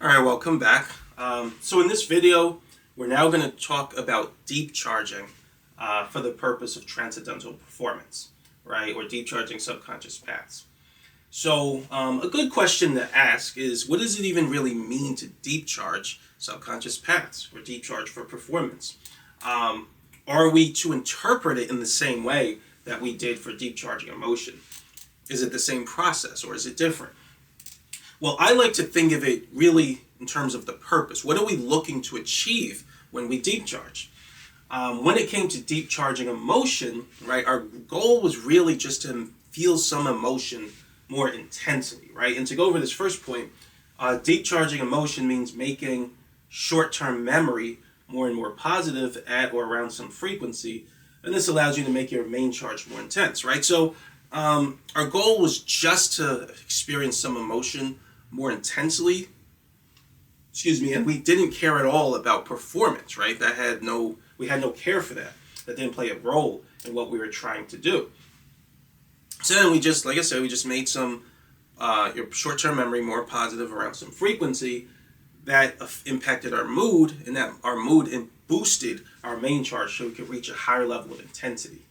All right, welcome back. So in this video, we're now going to talk about deep charging for the purpose of transcendental performance, right? Or deep charging subconscious paths. So a good question to ask is, what does it even really mean to deep charge subconscious paths or deep charge for performance? Are we to interpret it in the same way that we did for deep charging emotion? Is it the same process or is it different? Well, I like to think of it really in terms of the purpose. What are we looking to achieve when we deep charge? When it came to deep charging emotion, right, our goal was really just to feel some emotion more intensely, right? And to go over this first point, deep charging emotion means making short-term memory more and more positive at or around some frequency, and this allows you to make your main charge more intense, right? So our goal was just to experience some emotion more intensely, and we didn't care at all about performance, right? We had no care for that. That didn't play a role in what we were trying to do. So then we just, like I said, we just made some your short-term memory more positive around some frequency that impacted our mood, and that our mood boosted our main charge so we could reach a higher level of intensity,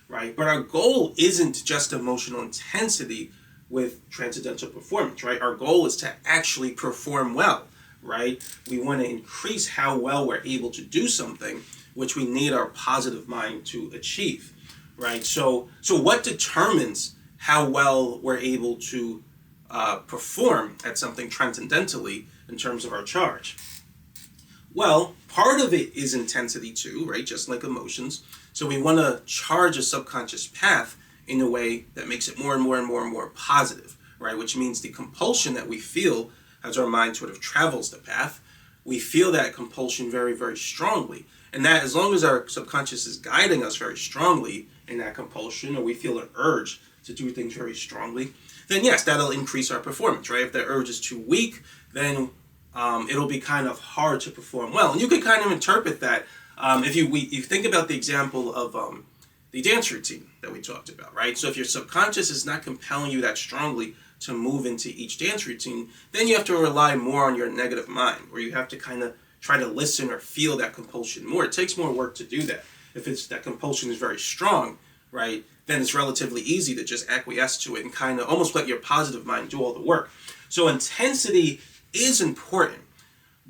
right? But our goal isn't just emotional intensity with transcendental performance, right? Our goal is to actually perform well, right? We want to increase how well we're able to do something, which we need our positive mind to achieve, right? So what determines how well we're able to perform at something transcendentally in terms of our charge? Well, part of it is intensity too, right? Just like emotions. So we want to charge a subconscious path in a way that makes it more and more and more and more positive, right? Which means the compulsion that we feel as our mind sort of travels the path, we feel that compulsion very, very strongly. And that as long as our subconscious is guiding us very strongly in that compulsion, or we feel an urge to do things very strongly, then yes, that'll increase our performance, right? If that urge is too weak, then it'll be kind of hard to perform well. And you could kind of interpret that if you think about the example of the dance routine that we talked about, right? So if your subconscious is not compelling you that strongly to move into each dance routine, then you have to rely more on your negative mind, where you have to kind of try to listen or feel that compulsion more. It takes more work to do that. If it's that compulsion is very strong, right, then it's relatively easy to just acquiesce to it and kind of almost let your positive mind do all the work. So intensity is important,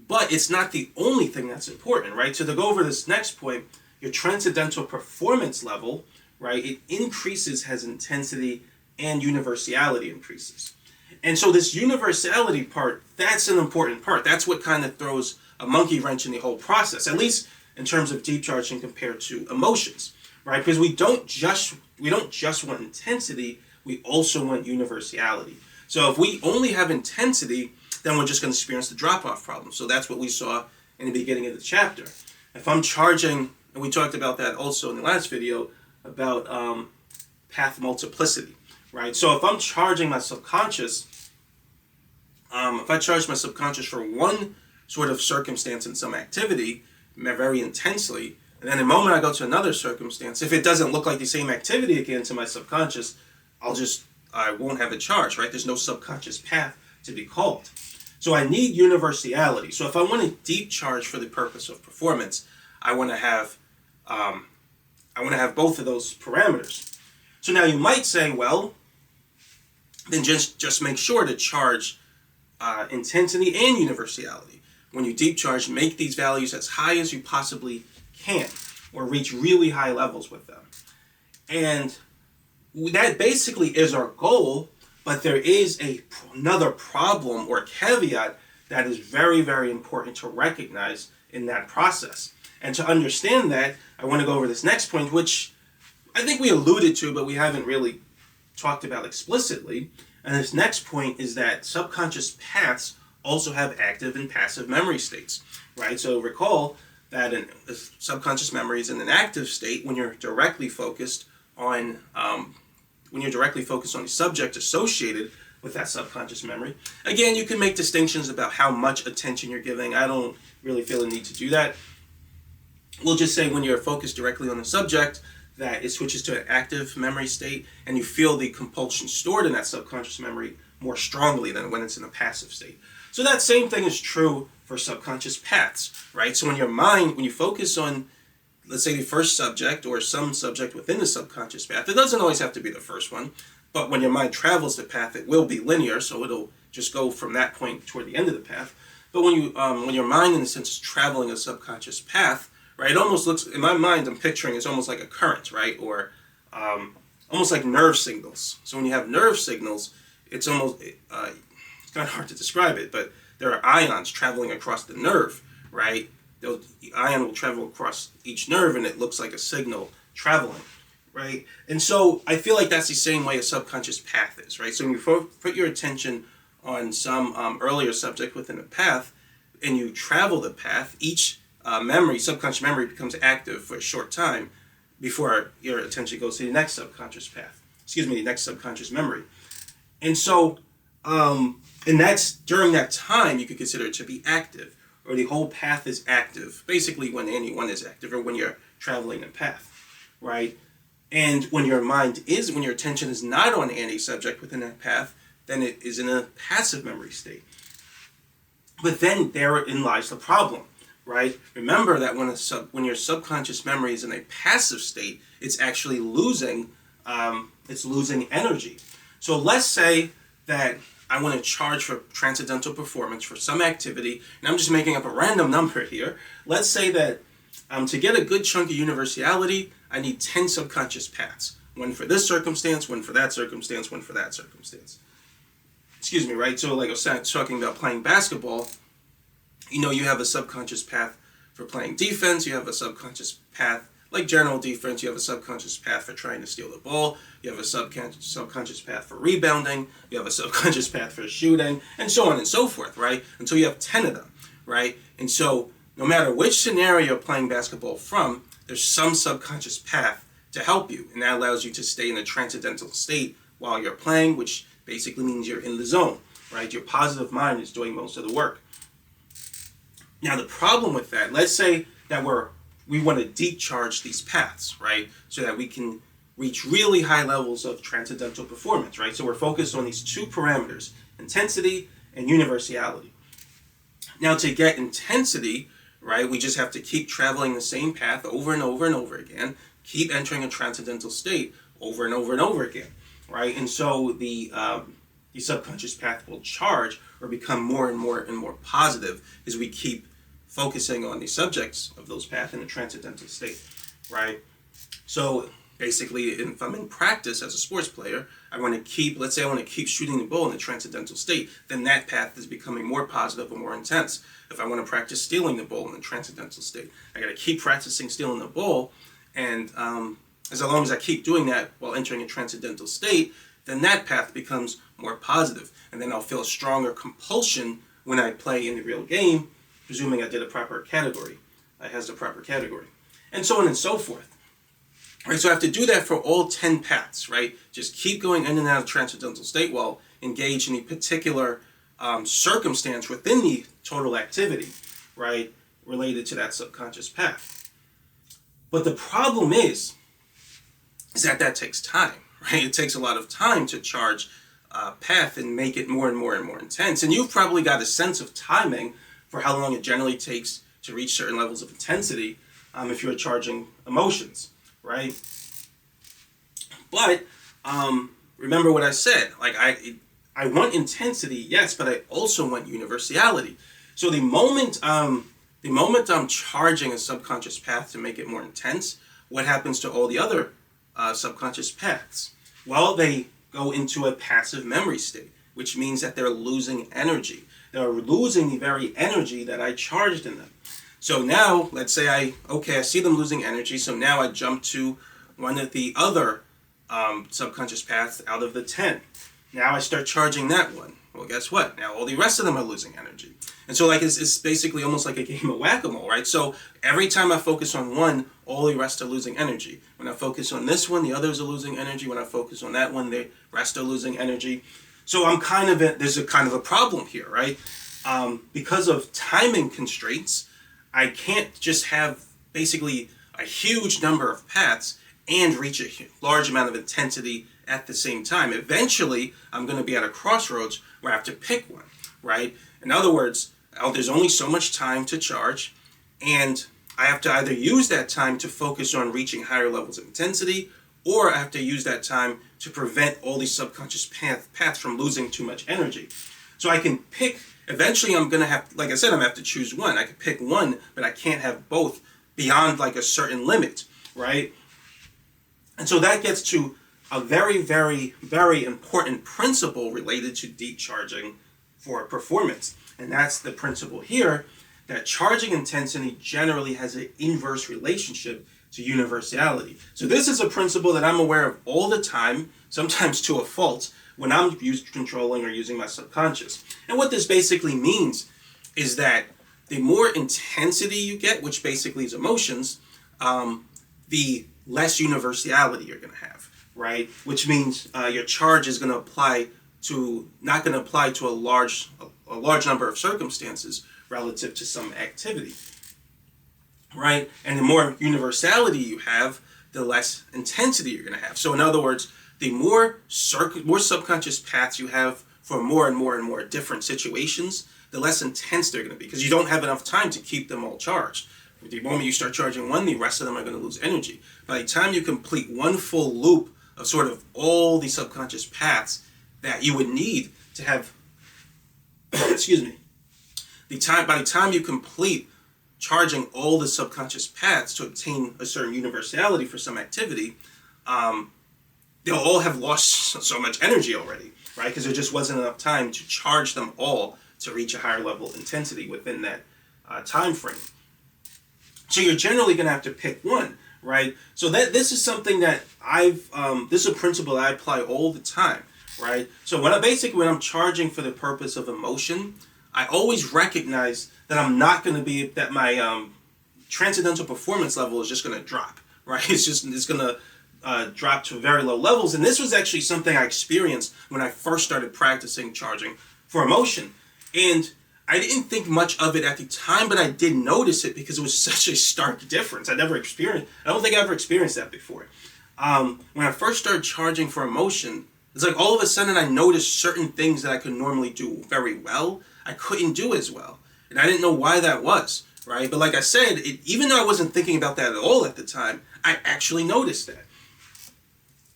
but it's not the only thing that's important, right? So to go over this next point, your transcendental performance level, right, it increases as intensity and universality increases. And so this universality part, that's an important part. That's what kind of throws a monkey wrench in the whole process, at least in terms of deep charging compared to emotions, right? Because we don't just want intensity, we also want universality. So if we only have intensity, then we're just going to experience the drop-off problem. So that's what we saw in the beginning of the chapter. If I'm charging, and we talked about that also in the last video, about path multiplicity, right? So if I'm charging my subconscious, if I charge my subconscious for one sort of circumstance in some activity very intensely, and then the moment I go to another circumstance, if it doesn't look like the same activity again to my subconscious, I won't have a charge, right? There's no subconscious path to be called. So I need universality. So if I want to deep charge for the purpose of performance, I want to have both of those parameters. So now you might say, well, then just make sure to charge intensity and universality. When you deep charge, make these values as high as you possibly can, or reach really high levels with them. And that basically is our goal, but there is another problem or caveat that is very, very important to recognize in that process. And to understand that, I want to go over this next point, which I think we alluded to, but we haven't really talked about explicitly. And this next point is that subconscious paths also have active and passive memory states, right? So recall that the subconscious memory is in an active state when you're directly focused on the subject associated with that subconscious memory. Again, you can make distinctions about how much attention you're giving. I don't really feel the need to do that. We'll just say when you're focused directly on the subject, that it switches to an active memory state, and you feel the compulsion stored in that subconscious memory more strongly than when it's in a passive state. So that same thing is true for subconscious paths, right? So when your mind, when you focus on, let's say, the first subject or some subject within the subconscious path, it doesn't always have to be the first one, but when your mind travels the path, it will be linear, so it'll just go from that point toward the end of the path. But when your mind, in a sense, is traveling a subconscious path, right, it almost looks, in my mind, I'm picturing it's almost like a current, right, or almost like nerve signals. So when you have nerve signals, it's almost, it's kind of hard to describe it, but there are ions traveling across the nerve, right? The ion will travel across each nerve, and it looks like a signal traveling, right? And so I feel like that's the same way a subconscious path is, right? So when you put your attention on some earlier subject within a path, and you travel the path, each subconscious memory becomes active for a short time before your attention goes to the next subconscious path. The next subconscious memory. And so, and that's during that time you could consider it to be active, or the whole path is active. Basically, when anyone is active, or when you're traveling a path, right? And when your attention is not on any subject within that path, then it is in a passive memory state. But then therein lies the problem, right? Remember that when your subconscious memory is in a passive state, it's actually losing energy. So let's say that I want to charge for transcendental performance for some activity, and I'm just making up a random number here. Let's say that to get a good chunk of universality, I need 10 subconscious paths. One for this circumstance, one for that circumstance, one for that circumstance. Right? So like I was talking about playing basketball, you have a subconscious path for playing defense, you have a subconscious path, like general defense, you have a subconscious path for trying to steal the ball, you have a subconscious path for rebounding, you have a subconscious path for shooting, and so on and so forth, right? Until you have 10 of them, right? And so no matter which scenario you're playing basketball from, there's some subconscious path to help you, and that allows you to stay in a transcendental state while you're playing, which basically means you're in the zone, right? Your positive mind is doing most of the work. Now the problem with that, let's say that we want to deep charge these paths, right? So that we can reach really high levels of transcendental performance, right? So we're focused on these two parameters, intensity and universality. Now to get intensity, right, we just have to keep traveling the same path over and over and over again, keep entering a transcendental state over and over and over again, right? And so the subconscious path will charge or become more and more and more positive as we keep focusing on the subjects of those paths in a transcendental state, right? So basically, if I'm in practice as a sports player, let's say I want to keep shooting the ball in a transcendental state, then that path is becoming more positive and more intense. If I want to practice stealing the ball in a transcendental state, I got to keep practicing stealing the ball, and as long as I keep doing that while entering a transcendental state, then that path becomes more positive, and then I'll feel a stronger compulsion when I play in the real game, presuming I did a proper category, has the proper category, and so on and so forth. Right, so I have to do that for all 10 paths, right? Just keep going in and out of transcendental state while engaged in a particular circumstance within the total activity, right, related to that subconscious path. But the problem is that takes time, right? It takes a lot of time to charge path and make it more and more and more intense. And you've probably got a sense of timing for how long it generally takes to reach certain levels of intensity if you're charging emotions, right? But remember what I said. Like I want intensity, yes, but I also want universality. So the moment I'm charging a subconscious path to make it more intense, what happens to all the other subconscious paths? Well, they go into a passive memory state, which means that they're losing energy. They're losing the very energy that I charged in them. So now, let's say I see them losing energy, so now I jump to one of the other subconscious paths out of the 10. Now I start charging that one. Well, guess what? Now all the rest of them are losing energy. And so it's basically almost like a game of whack-a-mole, right? So every time I focus on one, all the rest are losing energy. When I focus on this one, the others are losing energy. When I focus on that one, the rest are losing energy. So there's a kind of a problem here, right? Because of timing constraints, I can't just have basically a huge number of paths and reach a large amount of intensity at the same time. Eventually, I'm going to be at a crossroads where I have to pick one. right? In other words, there's only so much time to charge, and I have to either use that time to focus on reaching higher levels of intensity, or I have to use that time to prevent all these subconscious paths from losing too much energy. So I can pick, eventually I'm going to have, like I said, I'm going to have to choose one. I can pick one, but I can't have both beyond like a certain limit, right? And so that gets to a very, very, very important principle related to deep charging for performance. And that's the principle here that charging intensity generally has an inverse relationship to universality. So this is a principle that I'm aware of all the time, sometimes to a fault, when I'm controlling or using my subconscious. And what this basically means is that the more intensity you get, which basically is emotions, the less universality you're going to have, right? Which means your charge is going to apply to, not going to apply to a large number of circumstances relative to some activity, right? And the more universality you have, the less intensity you're going to have. So in other words, the more subconscious paths you have for more and more and more different situations, the less intense they're going to be, because you don't have enough time to keep them all charged. The moment you start charging one, the rest of them are going to lose energy. By the time you complete one full loop of sort of all the subconscious paths that you would need to have, excuse me, by the time you complete charging all the subconscious paths to obtain a certain universality for some activity, they'll all have lost so much energy already, right? Because there just wasn't enough time to charge them all to reach a higher level of intensity within that time frame. So you're generally going to have to pick one, right? So this is something that this is a principle that I apply all the time, right? So when I'm charging for the purpose of emotion, I always recognize that I'm not going to be, that my transcendental performance level is just going to drop, right? It's going to drop to very low levels. And this was actually something I experienced when I first started practicing charging for emotion. And I didn't think much of it at the time, but I did notice it because it was such a stark difference. I don't think I ever experienced that before. When I first started charging for emotion, it's like all of a sudden I noticed certain things that I could normally do very well, I couldn't do as well. And I didn't know why that was, right? But like I said, even though I wasn't thinking about that at all at the time, I actually noticed that.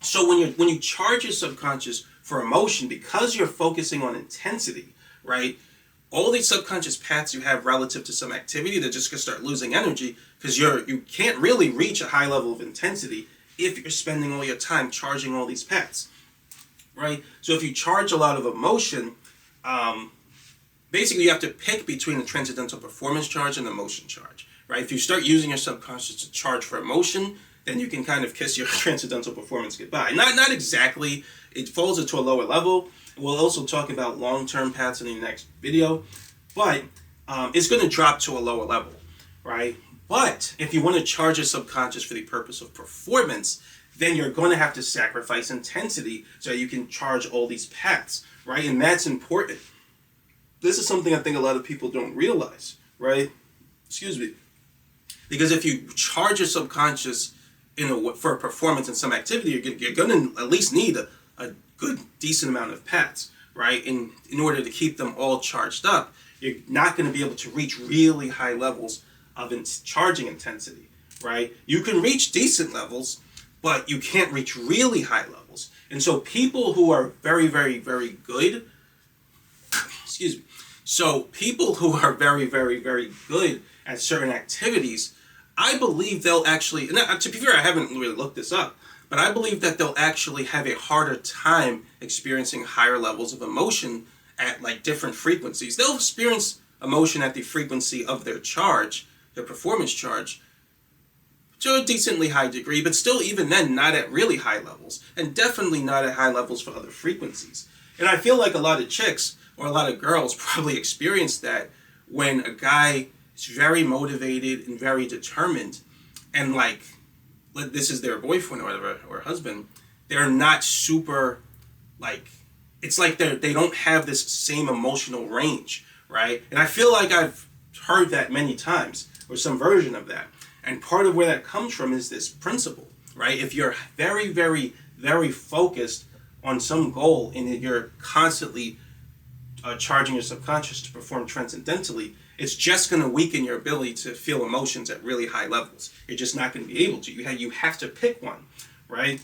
So when you charge your subconscious for emotion, because you're focusing on intensity, right? All these subconscious paths you have relative to some activity, they're just going to start losing energy because you can't really reach a high level of intensity if you're spending all your time charging all these paths, right? So if you charge a lot of emotion, basically you have to pick between the transcendental performance charge and the emotion charge, right? If you start using your subconscious to charge for emotion, then you can kind of kiss your transcendental performance goodbye. Not exactly. It falls into a lower level. We'll also talk about long-term paths in the next video, but it's going to drop to a lower level, right? But if you want to charge your subconscious for the purpose of performance, then you're going to have to sacrifice intensity so you can charge all these paths, right? And that's important. This is something I think a lot of people don't realize, right? Excuse me. Because if you charge your subconscious for a performance in some activity, you're going to at least need a good, decent amount of paths, right? In order to keep them all charged up, you're not going to be able to reach really high levels of charging intensity, right? You can reach decent levels, but you can't reach really high levels. And so people who are very, very, very good, excuse me, so people who are very, very, very good at certain activities, I believe they'll actually, and to be fair, I haven't really looked this up, but I believe that they'll actually have a harder time experiencing higher levels of emotion at like different frequencies. They'll experience emotion at the frequency of their charge, their performance charge, to a decently high degree, but still even then not at really high levels, and definitely not at high levels for other frequencies. And I feel like a lot of chicks or a lot of girls probably experience that when a guy is very motivated and very determined, and like, this is their boyfriend or whatever, or husband, they're not super, like, it's like they don't have this same emotional range, right? And I feel like I've heard that many times, or some version of that. And part of where that comes from is this principle, right? If you're very, very, very focused on some goal and you're constantly charging your subconscious to perform transcendentally, it's just going to weaken your ability to feel emotions at really high levels. You're just not going to be able to. You have to pick one, right?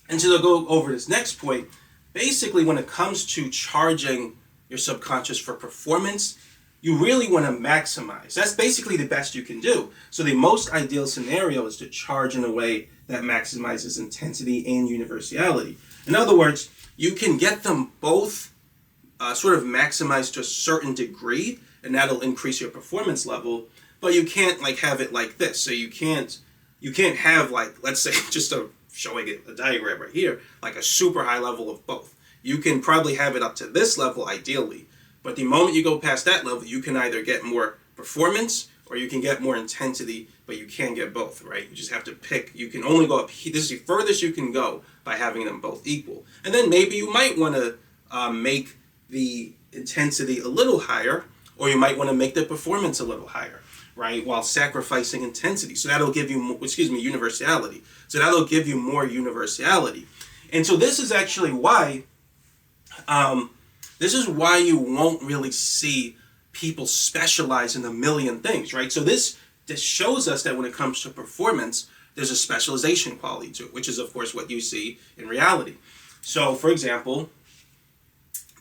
And so to go over this next point, basically when it comes to charging your subconscious for performance, you really want to maximize. That's basically the best you can do. So the most ideal scenario is to charge in a way that maximizes intensity and universality. In other words, you can get them both sort of maximized to a certain degree, and that'll increase your performance level, but you can't like have it like this. So you can't have, like, let's say, just showing it a diagram right here, like a super high level of both. You can probably have it up to this level ideally, but the moment you go past that level, you can either get more performance or you can get more intensity, but you can't get both, right? You just have to pick. You can only go up. This is the furthest you can go by having them both equal. And then maybe you might want to make the intensity a little higher, or you might want to make the performance a little higher, right? While sacrificing intensity. So that'll give you, universality. So that'll give you more universality. And so this is actually why, you won't really see people specialize in a million things, right? So this shows us that when it comes to performance, there's a specialization quality to it, which is of course what you see in reality. So for example,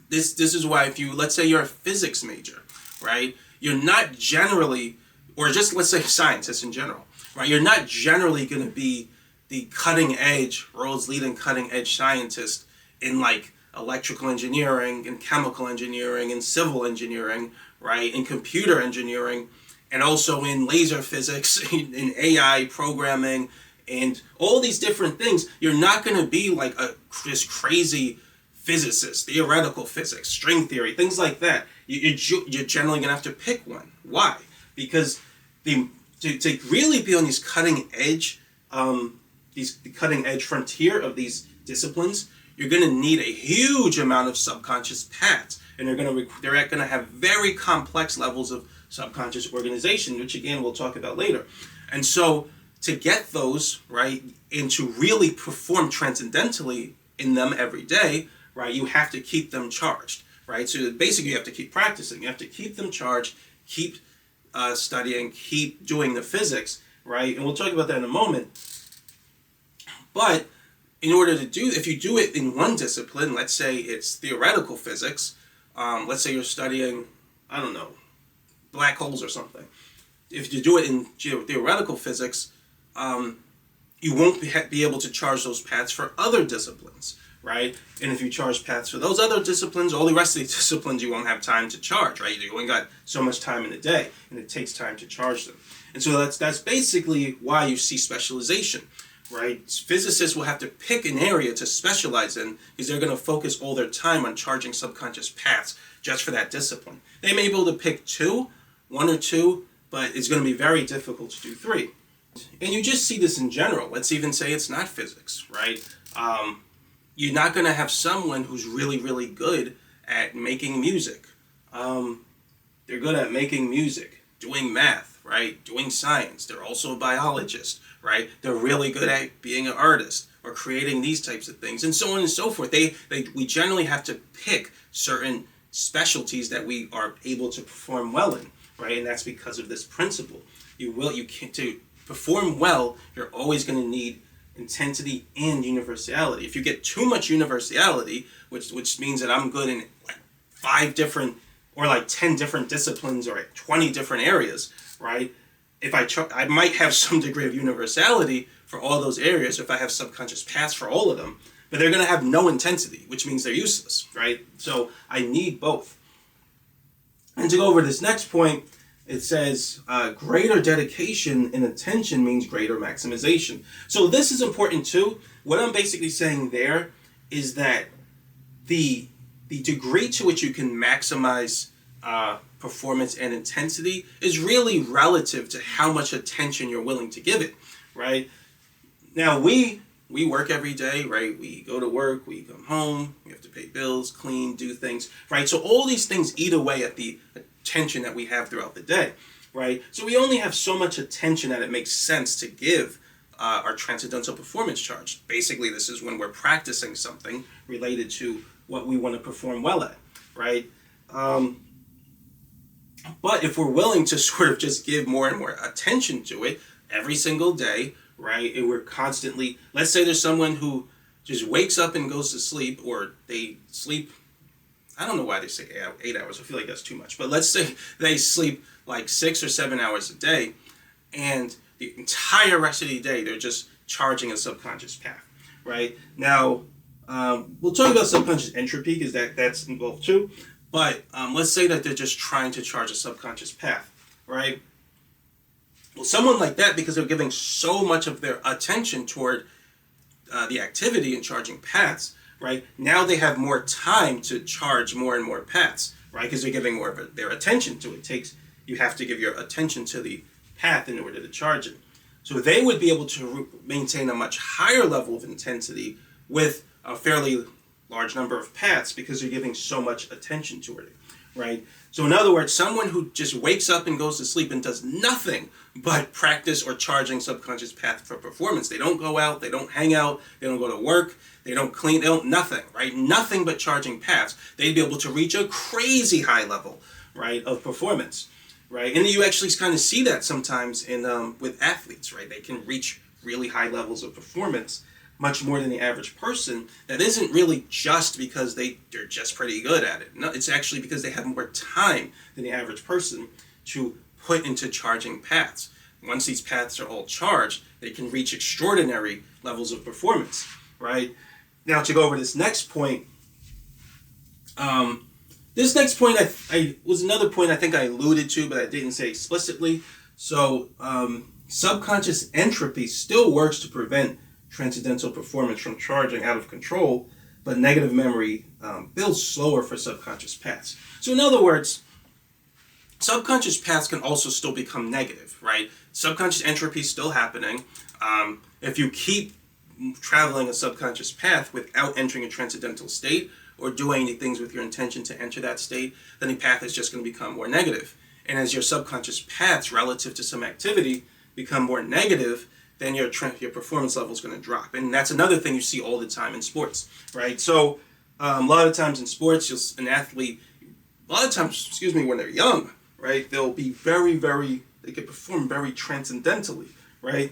this is why if you, let's say you're a physics major, right? You're not generally, or just let's say scientists in general, right? You're not generally going to be the cutting edge, world's leading cutting edge scientist in like electrical engineering and chemical engineering and civil engineering, right? In computer engineering, and also in laser physics, in AI programming, and all these different things. You're not going to be like this crazy physicist, theoretical physics, string theory, things like that. You're generally going to have to pick one. Why? Because to really be on these cutting edge frontier of these disciplines, you're going to need a huge amount of subconscious paths, and they're going to have very complex levels of subconscious organization, which again we'll talk about later. And so to get those right, and to really perform transcendentally in them every day, right, you have to keep them charged, right? So basically you have to keep practicing. You have to keep them charged, keep studying, keep doing the physics, right? And we'll talk about that in a moment. But in order to if you do it in one discipline, let's say it's theoretical physics, let's say you're studying, I don't know, black holes or something. If you do it in theoretical physics, you won't be able to charge those paths for other disciplines, right? And if you charge paths for those other disciplines, all the rest of the disciplines you won't have time to charge, right? You only got so much time in a day, and it takes time to charge them. And so that's basically why you see specialization, right? Physicists will have to pick an area to specialize in because they're going to focus all their time on charging subconscious paths just for that discipline. They may be able to pick one or two, but it's going to be very difficult to do three. And you just see this in general. Let's even say it's not physics, right? You're not going to have someone who's really, really good at making music. They're good at making music, doing math, right? Doing science. They're also a biologist, right? They're really good at being an artist or creating these types of things, and so on and so forth. We generally have to pick certain specialties that we are able to perform well in, right? And that's because of this principle. To perform well, you're always going to need intensity and universality. If you get too much universality, which means that I'm good in like 5 different or like 10 different disciplines or 20 different areas, right? If I might have some degree of universality for all those areas if I have subconscious paths for all of them, but they're going to have no intensity, which means they're useless, right? So I need both. And to go over this next point, it says greater dedication and attention means greater maximization. So this is important too. What I'm basically saying there is that the degree to which you can maximize performance and intensity is really relative to how much attention you're willing to give it, right? Now we work every day, right? We go to work, we come home, we have to pay bills, clean, do things, right? So all these things eat away at the attention that we have throughout the day, right? So we only have so much attention that it makes sense to give our transcendental performance charge. Basically, this is when we're practicing something related to what we want to perform well at, right? But if we're willing to sort of just give more and more attention to it every single day, right? And we're constantly, let's say there's someone who just wakes up and goes to sleep, or they sleep, I don't know why they say 8 hours. I feel like that's too much. But let's say they sleep like 6 or 7 hours a day, and the entire rest of the day they're just charging a subconscious path, right? Now, we'll talk about subconscious entropy because that's involved too. But let's say that they're just trying to charge a subconscious path, right? Well, someone like that, because they're giving so much of their attention toward the activity and charging paths, right? Now they have more time to charge more and more paths, right? Because they're giving more of their attention to it. You have to give your attention to the path in order to charge it. So they would be able to maintain a much higher level of intensity with a fairly large number of paths because they're giving so much attention toward it, right? So in other words, someone who just wakes up and goes to sleep and does nothing but practice or charging subconscious path for performance. They don't go out, they don't hang out, they don't go to work, they don't clean, they don't nothing, right? Nothing but charging paths. They'd be able to reach a crazy high level, right, of performance, right? And you actually kind of see that sometimes in with athletes, right? They can reach really high levels of performance, much more than the average person. That isn't really just because they're just pretty good at it. No, it's actually because they have more time than the average person to put into charging paths. Once these paths are all charged, they can reach extraordinary levels of performance, right? Now to go over this next point, I was another point I think I alluded to, but I didn't say explicitly. So subconscious entropy still works to prevent transcendental performance from charging out of control, but negative memory builds slower for subconscious paths. So in other words, subconscious paths can also still become negative, right? Subconscious entropy is still happening. If you keep traveling a subconscious path without entering a transcendental state or doing any things with your intention to enter that state, then the path is just going to become more negative. And as your subconscious paths relative to some activity become more negative, then your performance level is going to drop. And that's another thing you see all the time in sports, right? So a lot of times in sports, when they're young, right, they'll be they can perform very transcendentally, right?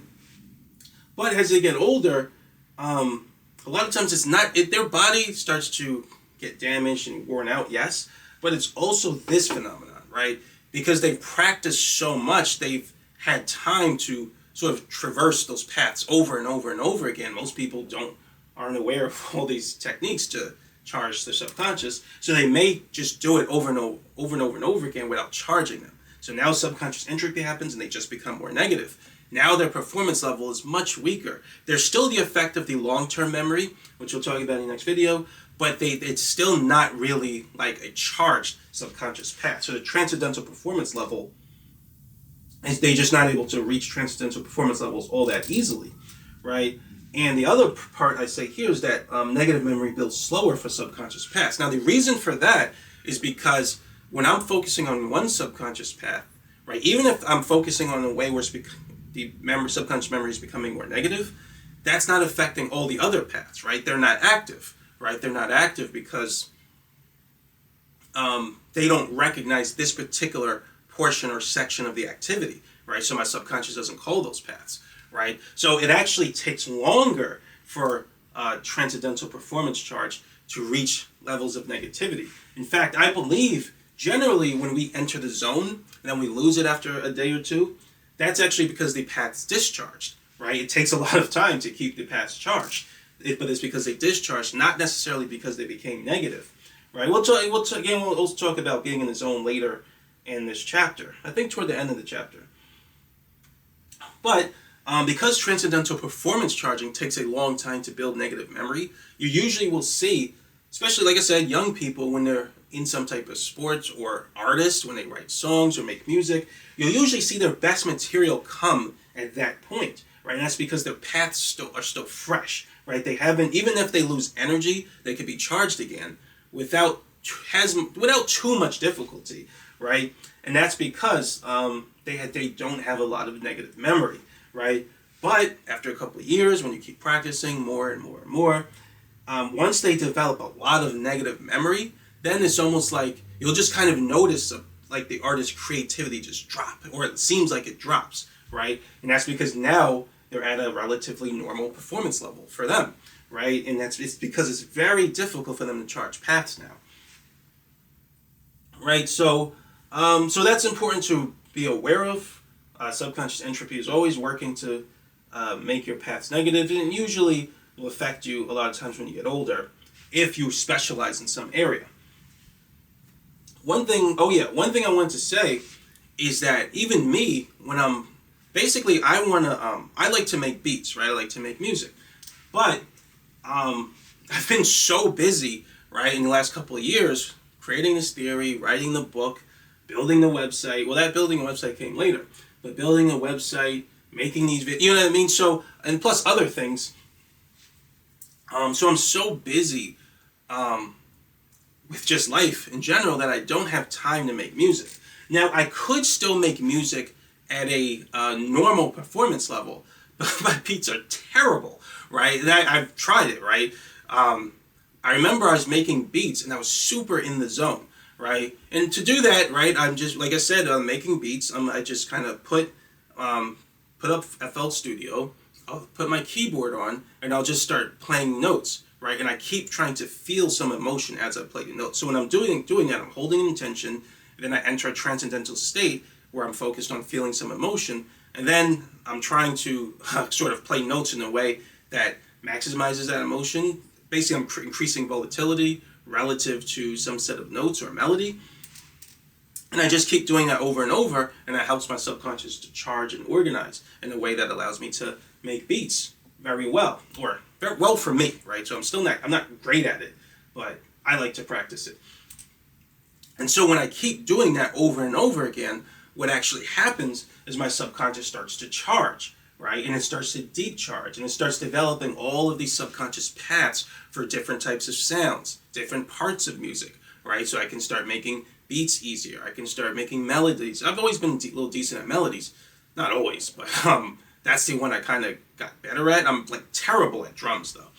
But as they get older, a lot of times their body starts to get damaged and worn out, yes, but it's also this phenomenon, right? Because they've practiced so much, they've had time to sort of traverse those paths over and over and over again. Most people aren't aware of all these techniques to charge their subconscious, so they may just do it over and over again without charging them. So now subconscious entropy happens and they just become more negative. Now their performance level is much weaker. There's still the effect of the long-term memory, which we'll talk about in the next video, but it's still not really like a charged subconscious path. So the transcendental performance level, they're just not able to reach transcendental performance levels all that easily, right? And the other part I say here is that negative memory builds slower for subconscious paths. Now the reason for that is because when I'm focusing on one subconscious path, right, even if I'm focusing on a way where subconscious memory is becoming more negative, that's not affecting all the other paths, right? They're not active, right? They're not active because they don't recognize this particular portion or section of the activity, right? So my subconscious doesn't call those paths, right? So it actually takes longer for transcendental performance charge to reach levels of negativity. In fact, I believe generally when we enter the zone and then we lose it after a day or two, that's actually because the path's discharged, right? It takes a lot of time to keep the paths charged, but it's because they discharged, not necessarily because they became negative, right? We'll also talk about being in the zone later in this chapter, I think toward the end of the chapter. But because transcendental performance charging takes a long time to build negative memory, you usually will see, especially like I said, young people when they're in some type of sports, or artists when they write songs or make music, you'll usually see their best material come at that point, right? And that's because their paths are still fresh, right? They haven't, even if they lose energy, they could be charged again without too much difficulty, right? And that's because they don't have a lot of negative memory, right? But after a couple of years, when you keep practicing more and more and more, once they develop a lot of negative memory, then it's almost like you'll just kind of notice like the artist's creativity just drop, or it seems like it drops, right? And that's because now they're at a relatively normal performance level for them, right? And it's because it's very difficult for them to charge paths now, right? So that's important to be aware of. Subconscious entropy is always working to make your paths negative, and it usually will affect you a lot of times when you get older if you specialize in some area. One thing I wanted to say is that even me, when I'm basically, I like to make beats, right? I like to make music, but I've been so busy, right, in the last couple of years, creating this theory, writing the book, building the website. Well, that building a website came later, but building a website, making these videos, you know what I mean? So, and plus other things. So I'm so busy with just life in general that I don't have time to make music. Now, I could still make music at a normal performance level, but my beats are terrible, right? And I've tried it, right? I remember I was making beats and I was super in the zone, right? And to do that, right, I'm just, like I said, I'm making beats. I just kind of put up FL Studio, I'll put my keyboard on, and I'll just start playing notes, right? And I keep trying to feel some emotion as I play the notes. So when I'm doing that, I'm holding an intention, and then I enter a transcendental state where I'm focused on feeling some emotion, and then I'm trying to sort of play notes in a way that maximizes that emotion. Basically, I'm increasing volatility relative to some set of notes or melody. And I just keep doing that over and over, and that helps my subconscious to charge and organize in a way that allows me to make beats very well, or very well for me, right? So I'm not great at it, but I like to practice it. And so when I keep doing that over and over again, what actually happens is my subconscious starts to charge, right? And it starts to deep charge, and it starts developing all of these subconscious paths for different types of sounds, different parts of music, right? So I can start making beats easier. I can start making melodies. I've always been a little decent at melodies. Not always, but that's the one I kind of got better at. I'm like terrible at drums though.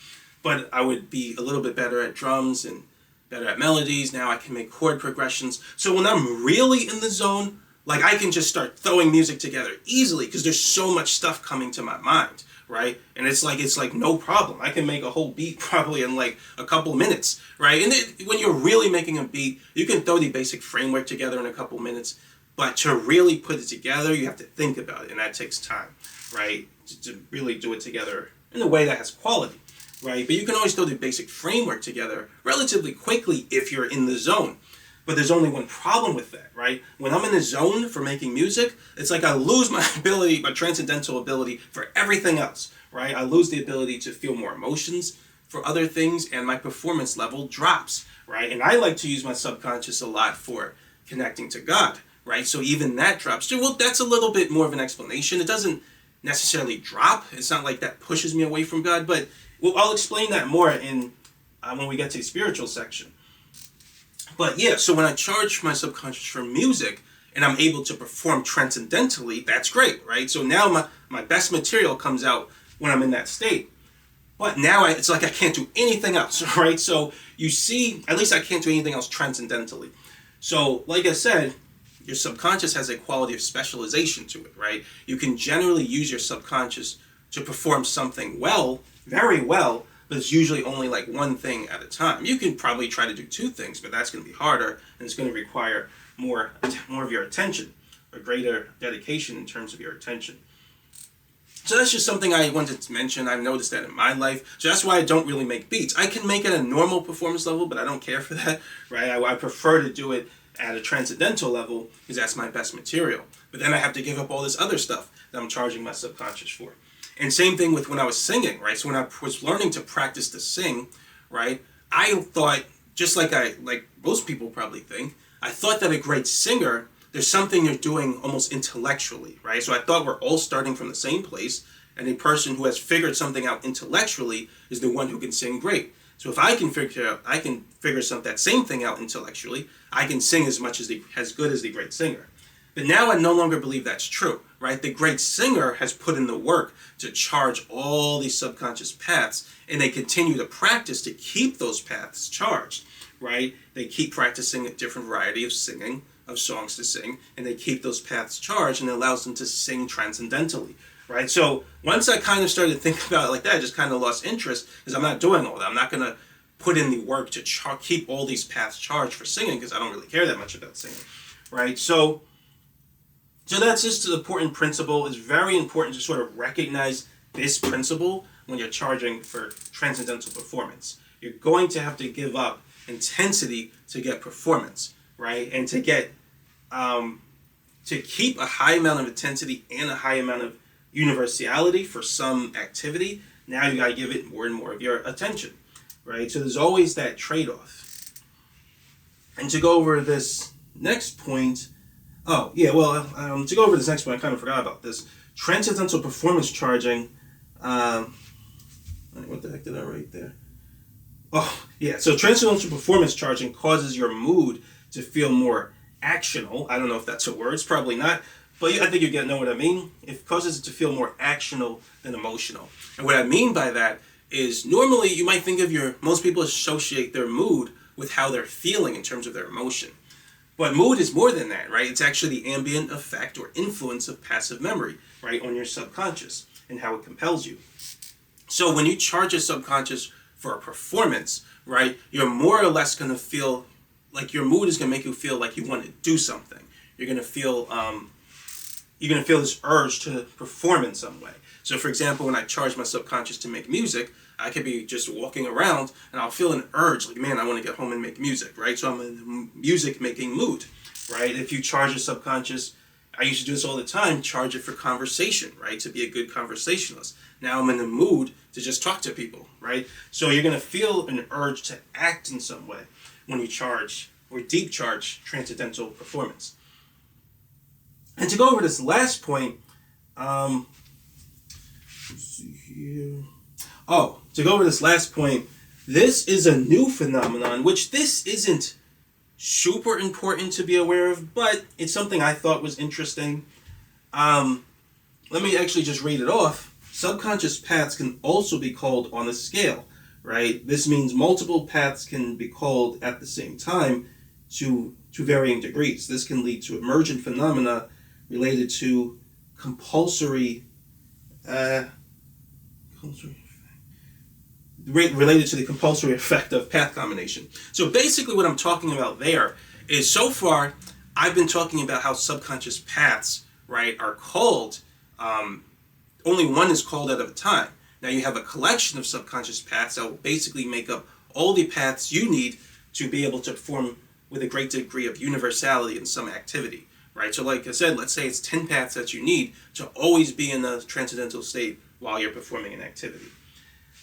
But I would be a little bit better at drums and better at melodies. Now I can make chord progressions. So when I'm really in the zone, like I can just start throwing music together easily because there's so much stuff coming to my mind, right? And it's like no problem. I can make a whole beat probably in like a couple minutes, right? And when you're really making a beat, you can throw the basic framework together in a couple minutes, but to really put it together, you have to think about it, and that takes time, right? To really do it together in a way that has quality, right? But you can always throw the basic framework together relatively quickly if you're in the zone. But there's only one problem with that, right? When I'm in the zone for making music, it's like I lose my ability, my transcendental ability for everything else, right? I lose the ability to feel more emotions for other things, and my performance level drops, right? And I like to use my subconscious a lot for connecting to God, right? So even that drops. So, well, that's a little bit more of an explanation. It doesn't necessarily drop. It's not like that pushes me away from God, but I'll explain that more in when we get to the spiritual section. But yeah, so when I charge my subconscious for music and I'm able to perform transcendentally, that's great, right? So now my best material comes out when I'm in that state. But now it's like I can't do anything else, right? So you see, at least I can't do anything else transcendentally. So like I said, your subconscious has a quality of specialization to it, right? You can generally use your subconscious to perform something well, very well, but it's usually only like one thing at a time. You can probably try to do two things, but that's going to be harder, and it's going to require more of your attention, a greater dedication in terms of your attention. So that's just something I wanted to mention. I've noticed that in my life. So that's why I don't really make beats. I can make it at a normal performance level, but I don't care for that, right? I prefer to do it at a transcendental level because that's my best material. But then I have to give up all this other stuff that I'm charging my subconscious for. And same thing with when I was singing, right? So when I was learning to practice to sing, right, I thought, just like most people probably think, I thought that a great singer, there's something they're doing almost intellectually, right? So I thought we're all starting from the same place, and a person who has figured something out intellectually is the one who can sing great. So if I can figure that same thing out intellectually, I can sing as good as the great singer. But now I no longer believe that's true, right? The great singer has put in the work to charge all these subconscious paths, and they continue to practice to keep those paths charged, right? They keep practicing a different variety of singing, of songs to sing, and they keep those paths charged, and it allows them to sing transcendentally, right? So once I kind of started to think about it like that, I just kind of lost interest because I'm not doing all that. I'm not going to put in the work to keep all these paths charged for singing because I don't really care that much about singing, right? So that's just an important principle. It's very important to sort of recognize this principle when you're charging for transcendental performance. You're going to have to give up intensity to get performance, right? And to get to keep a high amount of intensity and a high amount of universality for some activity, now you got to give it more and more of your attention, right? So there's always that trade-off. And to go over this next point, to go over this next point, I kind of forgot about this. Transcendental performance charging, what the heck did I write there? Oh, yeah, so transcendental performance charging causes your mood to feel more actional. I don't know if that's a word, it's probably not, but I think know what I mean. It causes it to feel more actional than emotional. And what I mean by that is normally you might think of most people associate their mood with how they're feeling in terms of their emotion. But mood is more than that, right? It's actually the ambient effect or influence of passive memory, right, on your subconscious and how it compels you. So when you charge your subconscious for a performance, right, you're more or less going to feel like your mood is going to make you feel like you want to do something. You're going to feel this urge to perform in some way. So for example, when I charge my subconscious to make music, I could be just walking around and I'll feel an urge like, man, I want to get home and make music, right? So I'm in the music making mood, right? If you charge your subconscious, I used to do this all the time, charge it for conversation, right? To be a good conversationalist. Now I'm in the mood to just talk to people, right? So you're going to feel an urge to act in some way when you charge or deep charge transcendental performance. And to go over this last point, to go over this last point, this is a new phenomenon, which this isn't super important to be aware of, but it's something I thought was interesting. Let me actually just read it off. Subconscious paths can also be called on a scale, right? This means multiple paths can be called at the same time to varying degrees. This can lead to emergent phenomena related to related to the compulsory effect of path combination. So basically what I'm talking about there is, so far I've been talking about how subconscious paths, right, are called, only one is called at a time. Now you have a collection of subconscious paths that will basically make up all the paths you need to be able to perform with a great degree of universality in some activity, right? So like I said, let's say it's 10 paths that you need to always be in a transcendental state while you're performing an activity.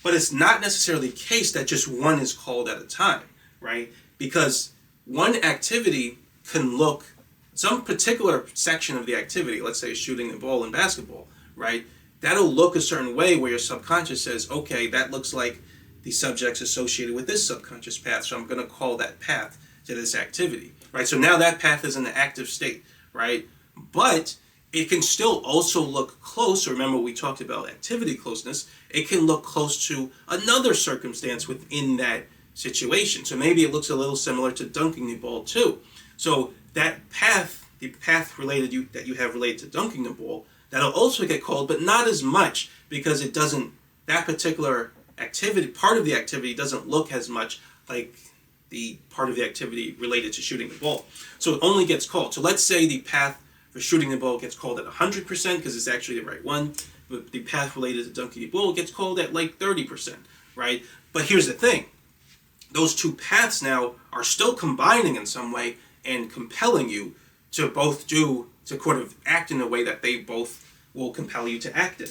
But it's not necessarily the case that just one is called at a time, right? Because one activity can look, some particular section of the activity, let's say shooting the ball in basketball, right? That'll look a certain way where your subconscious says, okay, that looks like the subject's associated with this subconscious path, so I'm going to call that path to this activity, right? So now that path is in the active state, right? But it can still also look close. Remember, we talked about activity closeness. It can look close to another circumstance within that situation. So maybe it looks a little similar to dunking the ball too. So that path, the path that you have related to dunking the ball, that'll also get called, but not as much because it doesn't, that particular activity, part of the activity doesn't look as much like the part of the activity related to shooting the ball. So it only gets called. So let's say the path for shooting the ball gets called at 100% because it's actually the right one, but the path related to dunking the ball gets called at like 30%, right? But here's the thing. Those two paths now are still combining in some way and compelling you to both to kind of act in a way that they both will compel you to act in.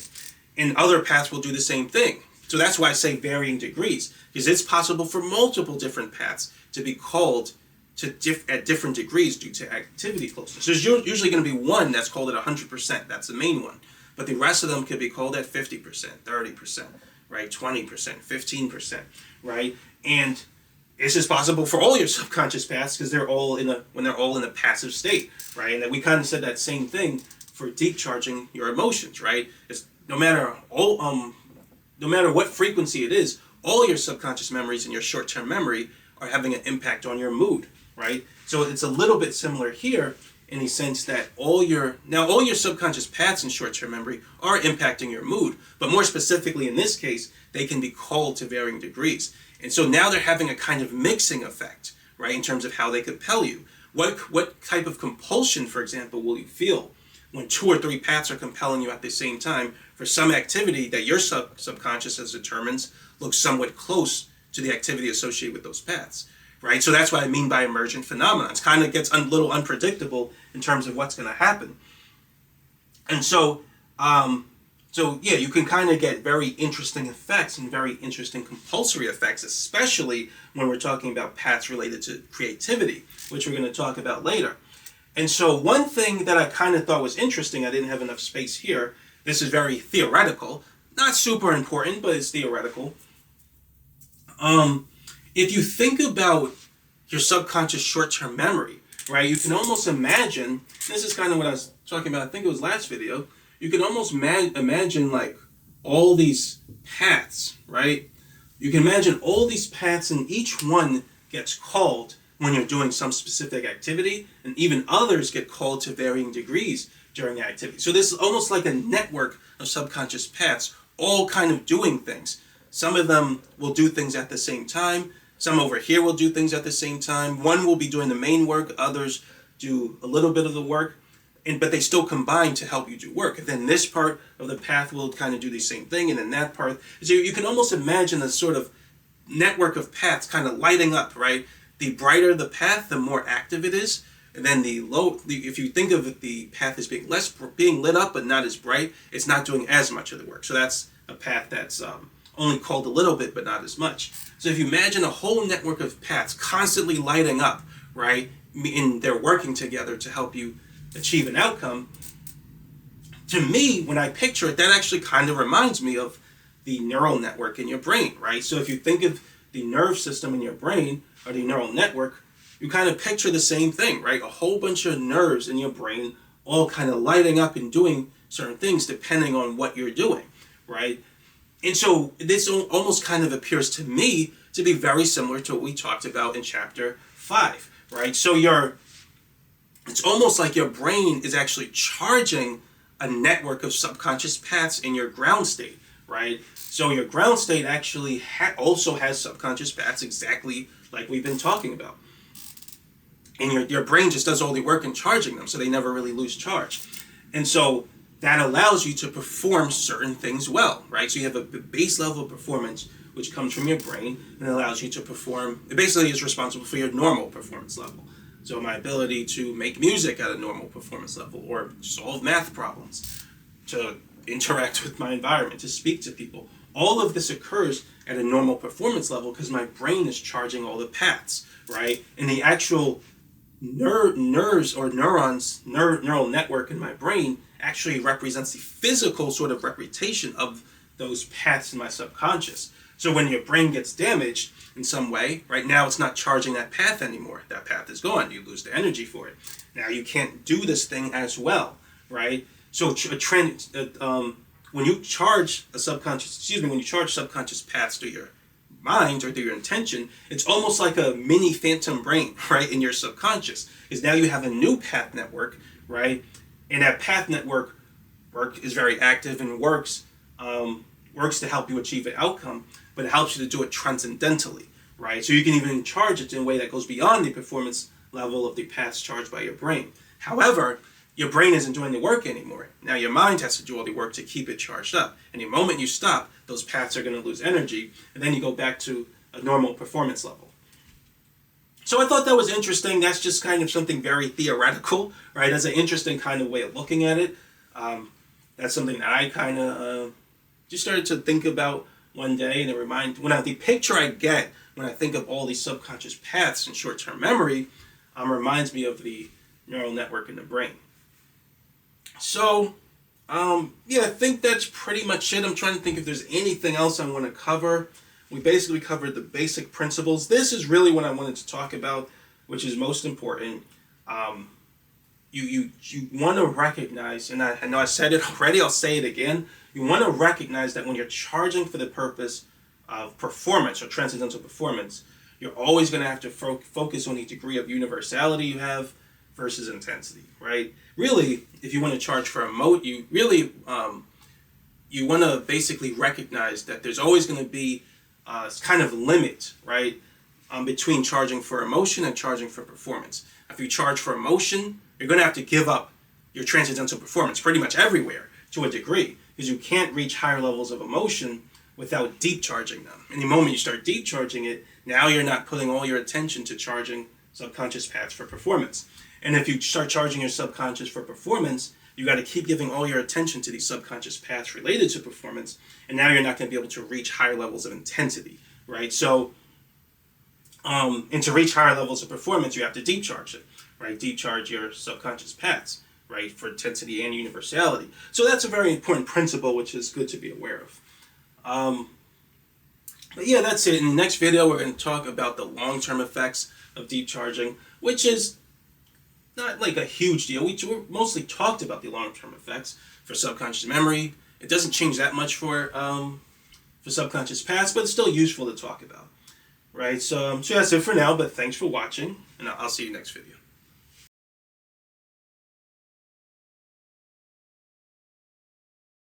And other paths will do the same thing. So that's why I say varying degrees, because it's possible for multiple different paths to be called at different degrees due to activity closeness. There's usually going to be one that's called at 100%. That's the main one. But the rest of them could be called at 50%, 30%, right? 20%, 15%, right? And it's just possible for all your subconscious paths because when they're all in a passive state, right? And then we kind of said that same thing for deep charging your emotions, right? It's no matter what frequency it is, all your subconscious memories and your short-term memory are having an impact on your mood, right? So it's a little bit similar here in the sense that all your subconscious paths in short-term memory are impacting your mood, but more specifically in this case, they can be called to varying degrees. And so now they're having a kind of mixing effect, right, in terms of how they compel you. What type of compulsion, for example, will you feel when 2 or 3 paths are compelling you at the same time for some activity that your subconscious has determines looks somewhat close to the activity associated with those paths, right? So that's what I mean by emergent phenomena. It kind of gets a little unpredictable in terms of what's going to happen. And so, yeah, you can kind of get very interesting effects and very interesting compulsory effects, especially when we're talking about paths related to creativity, which we're going to talk about later. And so one thing that I kind of thought was interesting, I didn't have enough space here, this is very theoretical, not super important, but it's theoretical. If you think about your subconscious short-term memory, right, you can almost imagine, this is kind of what I was talking about, I think it was last video, you can almost imagine like all these paths, right? You can imagine all these paths and each one gets called when you're doing some specific activity, and even others get called to varying degrees during the activity. So this is almost like a network of subconscious paths, all kind of doing things. Some of them will do things at the same time. Some over here will do things at the same time. One will be doing the main work, others do a little bit of the work, but they still combine to help you do work. And then this part of the path will kind of do the same thing, and then that part. So you can almost imagine a sort of network of paths kind of lighting up, right? The brighter the path, the more active it is. And then if you think of the path as being lit up but not as bright, it's not doing as much of the work. So that's a path that's only called a little bit but not as much. So if you imagine a whole network of paths constantly lighting up, right, and they're working together to help you achieve an outcome, to me, when I picture it, that actually kind of reminds me of the neural network in your brain, right? So if you think of the nerve system in your brain, or the neural network, you kind of picture the same thing, right? A whole bunch of nerves in your brain all kind of lighting up and doing certain things depending on what you're doing, right? And so this almost kind of appears to me to be very similar to what we talked about in chapter 5, right? So it's almost like your brain is actually charging a network of subconscious paths in your ground state, right? So your ground state actually also has subconscious paths exactly like we've been talking about. And your brain just does all the work in charging them, so they never really lose charge. And so that allows you to perform certain things well, right? So you have a base level of performance which comes from your brain and allows you to perform, it basically is responsible for your normal performance level. So my ability to make music at a normal performance level, or solve math problems, to interact with my environment, to speak to people. All of this occurs at a normal performance level because my brain is charging all the paths, right? And the actual nerves or neural network in my brain actually represents the physical sort of representation of those paths in my subconscious. So when your brain gets damaged in some way, right now it's not charging that path anymore. That path is gone. You lose the energy for it. Now you can't do this thing as well, right? So when you charge subconscious paths to your mind or through your intention, it's almost like a mini phantom brain, right, in your subconscious. Because now you have a new path network, right? And that path network is very active and works to help you achieve an outcome, but it helps you to do it transcendentally, right? So you can even charge it in a way that goes beyond the performance level of the paths charged by your brain. However, your brain isn't doing the work anymore. Now your mind has to do all the work to keep it charged up. And the moment you stop, those paths are going to lose energy, and then you go back to a normal performance level. So I thought that was interesting. That's just kind of something very theoretical, right? That's an interesting kind of way of looking at it. That's something that I kind of just started to think about one day, and the picture I get when I think of all these subconscious paths in short-term memory reminds me of the neural network in the brain. So, I think that's pretty much it. I'm trying to think if there's anything else I want to cover. We basically covered the basic principles. This is really what I wanted to talk about, which is most important. You want to recognize, and I know I said it already, I'll say it again. You want to recognize that when you're charging for the purpose of performance or transcendental performance, you're always going to have to focus on the degree of universality you have versus intensity, right? Really, if you want to charge for a mode, you really you want to basically recognize that there's always going to be kind of limit, right, between charging for emotion and charging for performance. If you charge for emotion, you're going to have to give up your transcendental performance pretty much everywhere to a degree, because you can't reach higher levels of emotion without deep charging them. And the moment you start deep charging it, now you're not putting all your attention to charging subconscious paths for performance. And if you start charging your subconscious for performance, you got to keep giving all your attention to these subconscious paths related to performance, and now you're not going to be able to reach higher levels of intensity, right? So, and to reach higher levels of performance, you have to deep charge it, right? Deep charge your subconscious paths, right, for intensity and universality. So that's a very important principle, which is good to be aware of. But yeah, that's it. In the next video, we're going to talk about the long-term effects of deep charging, which is not like a huge deal. We mostly talked about the long-term effects for subconscious memory. It doesn't change that much for subconscious paths, but it's still useful to talk about, right? So that's it for now, but thanks for watching, and I'll see you next video.